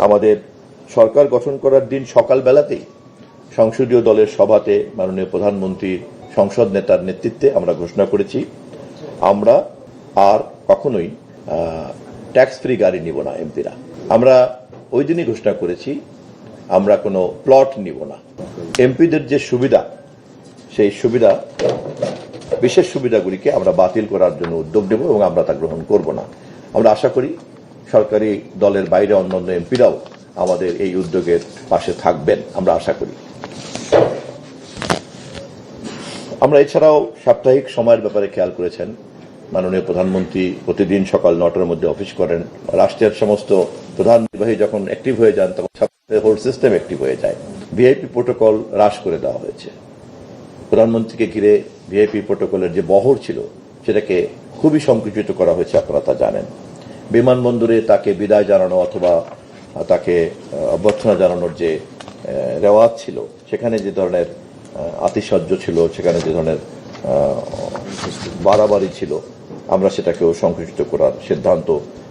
আমাদের সরকার গঠন করার দিন সকালবেলাতেই সংসদীয় দলের সভাতে মাননীয় প্রধানমন্ত্রীর সংসদ নেতার নেতৃত্বে আমরা ঘোষণা করেছি আমরা আর কখনোই ট্যাক্স ফ্রি গাড়ি নিব না এমপিরা। আমরা ওই দিনই ঘোষণা করেছি আমরা কোনো প্লট নিব না। এমপিদের যে সুবিধা সেই সুবিধা বিশেষ সুবিধাগুলিকে আমরা বাতিল করার জন্য উদ্যোগ নেব এবং আমরা তা গ্রহণ করব না। আমরা আশা করি সরকারি দলের বাইরে অন্যান্য এমপিরাও আমাদের এই উদ্যোগের পাশে থাকবেন, আমরা আশা করি। আমরা এছাড়াও সাপ্তাহিক সময়ের ব্যাপারে খেয়াল করেছেন মাননীয় প্রধানমন্ত্রী প্রতিদিন সকাল 9টার মধ্যে অফিস করেন। রাষ্ট্রের সমস্ত প্রধান নির্বাহী যখন অ্যাক্টিভ হয়ে যান তখন হোল সিস্টেম অ্যাক্টিভ হয়ে যায়। ভিআইপি প্রোটোকল হ্রাস করে দেওয়া হয়েছে। প্রধানমন্ত্রীকে ঘিরে ভিআইপি প্রোটোকলের যে বহর ছিল সেটাকে খুবই সংকুচিত করা হয়েছে, আপনারা তা জানেন। বিমানবন্দরে তাকে বিদায় জানানো অথবা তাকে অভ্যর্থনা জানানোর যে রেওয়াজ ছিল, সেখানে যে ধরনের আতিশয্য ছিল, সেখানে যে ধরনের বাড়াবাড়ি ছিল, আমরা সেটাকেও সংকুচিত করার সিদ্ধান্ত